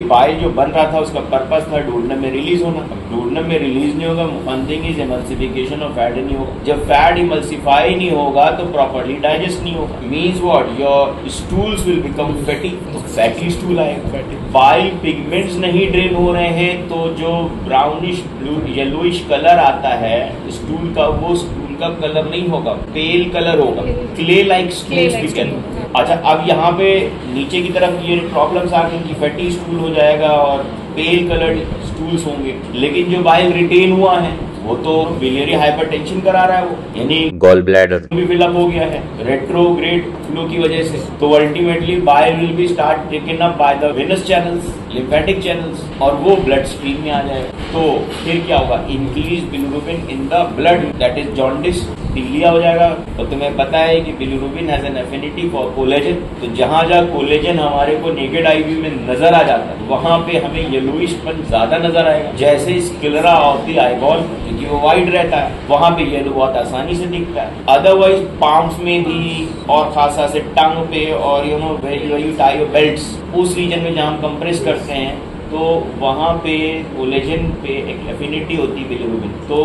Bile जो बन रहा था उसका पर्पस था डूडनम में रिलीज होना। अब डूडनम में रिलीज नहीं होगा, one thing is emulsification of fat नहीं होगा। जब फैट इमल्सिफाई नहीं होगा तो प्रॉपर्ली डाइजेस्ट नहीं होगा। Means what, your stools will become fatty, तो फैटी स्टूल आएगा। बाइल पिगमेंट्स नहीं ड्रेन हो रहे हैं तो जो ब्राउनिश ब्लू येलोइश कलर आता है स्टूल का, वो स्टूल का कलर नहीं होगा, पेल कलर होगा, क्ले लाइक स्टूल्स भी कहते। अच्छा, अब यहाँ पे नीचे की तरफ ये प्रॉब्लम्स आ गई कि फैटी स्टूल हो जाएगा और पेल कलर्ड स्टूल्स होंगे, लेकिन जो बाइल रिटेन हुआ है वो तो बिलियरी हाइपरटेंशन करा रहा है, वो यानी गॉल ब्लैडर भी फिलअप हो गया है रेट्रोग्रेड फ्लो की वजह से। तो ultimately bile will be start taken up by the venous channels, lymphatic channels, और वो ब्लड स्ट्रीम में आ जाएगा। तो फिर क्या होगा, increase bilirubin in the blood, that is jaundice, पीलिया हो जाएगा। तो तुम्हें पता है कि bilirubin has an affinity for collagen, तो जहां जहां कोलेजन हमारे को नेकेड आई व्यू में नजर आ जाता है वहां पे हमें येलोइशपन ज्यादा नजर आएगा। जैसे स्क्लेरा ऑफ द आईबॉल, क्योंकि वो वाइड रहता है, वहां पे येलो बहुत आसानी से दिखता है। अदरवाइज पाम्स में भी और खासा से टंग पे और you know where you tie your belts, उस रीजन में जहां हम कंप्रेस करते हैं तो वहां पे कोलेजन पे एक एफिनिटी होती है बिलिरुबिन, तो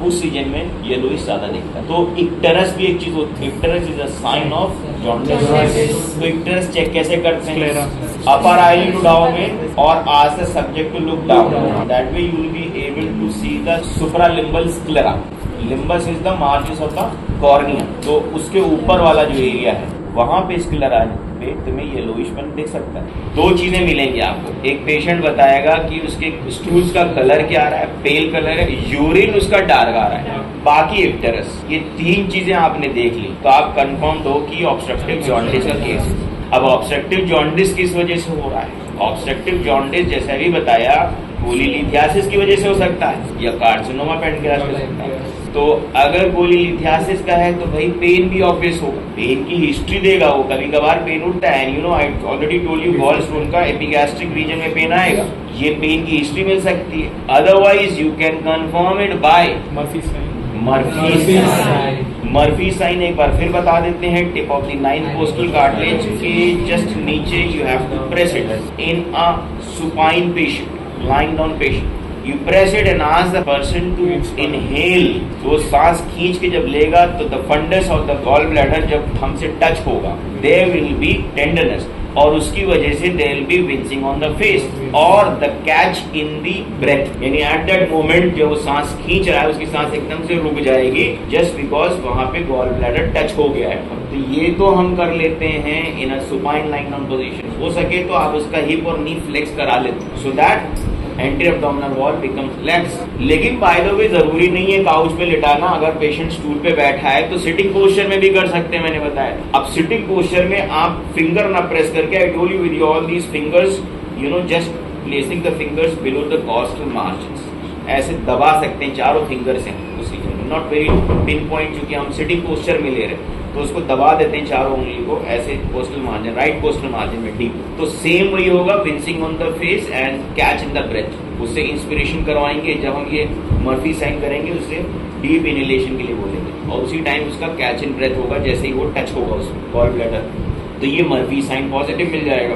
उस रीजन में येलोइश ज्यादा दिखता है। तो इक्टेरस भी एक चीज होती है, icterus is a sign of jaundice. तो इक्टेरस चेक कैसे करते हैं, अपर आईलिड उठाओगे और ask the subject to look down, that way you will be able to see the supralimbal sclera. Limbus is the margin of the cornea, तो उसके ऊपर वाला जो एरिया है वहां पे स्क्लेरा पे तुम्हें येलोइशपन दिख सकता है। दो चीजें मिलेंगी आपको, एक पेशेंट बताएगा कि उसके स्टूल्स का कलर क्या आ रहा है, पेल कलर है, यूरिन उसका डार्क आ रहा है, बाकी इक्टेरस, ये तीन चीजें आपने देख ली तो आप कंफर्म हो कि ऑब्स्ट्रक्टिव जॉन्डिस का केस। अब ऑब्स्ट्रक्टिव जॉन्डिस किस वजह से हो रहा है, ऑब्स्ट्रक्टिव जॉन्डिस जैसे अभी बताया कोलिलिथियासिस की वजह से हो सकता है या कार्सिनोमा पैनक्रियास हो सकता है। तो अगर कोलिलिथियासिस का है तो भाई पेन भी ऑब्वियस होगा, पेन की हिस्ट्री देगा वो, कभी कभार पेन उठता है, you know I already told you gall stone का एपिगैस्ट्रिक रीजन में पेन आएगा, ये पेन की हिस्ट्री मिल सकती है। Otherwise you can confirm it by Murphy sign एक बार फिर बता देते हैं, tip of the ninth costal cartilage के जस्ट नीचे you have to press it in a supine patient, lying down patient, you press it and ask the person to inhale। तो सांस खींच के जब लेगा तो the fundus of the gall bladder जब हमसे टच होगा there will be tenderness, और उसकी वजह से there will be wincing on the face और the catch in the breath, यानी at that moment जब वो सांस खींच रहा है उसकी सांस एकदम से रुक जाएगी just because वहां पे gall bladder टच हो गया है। तो ये तो हम कर लेते हैं in a supine lying down position, हो सके तो आप उसका हिप और नी फ्लेक्स करा लेते so that anti abdominal wall becomes relax. लेकिन बाय द वे जरूरी नहीं है काउच पे लिटाना, अगर पेशेंट स्टूल पे बैठा है तो सिटिंग पोस्चर में भी कर सकते हैं, मैंने बताया। अब सिटिंग पोस्चर में आप फिंगर ना प्रेस करके, I told you with all these fingers, you know just placing the fingers below the costal margins, ऐसे दबा सकते हैं चारों फिंगर से उसी जगह, नॉट वेरी पिन पॉइंट, क्योंकि हम सिटिंग पोस्चर में ले रहे हैं तो उसको दबा देते हैं चारों उंगली को ऐसे costal margin, right costal margin में डीप। तो सेम वही होगा, wincing on the face and catch in the breath, उससे इंस्पिरेशन करवाएंगे। जब हम ये मर्फी साइन करेंगे उससे डीप इनहेलेशन के लिए बोलेंगे और उसी टाइम उसका कैच इन ब्रेथ होगा जैसे ही वो टच होगा उस गॉल ब्लैडर, तो ये मर्फी साइन पॉजिटिव मिल जाएगा।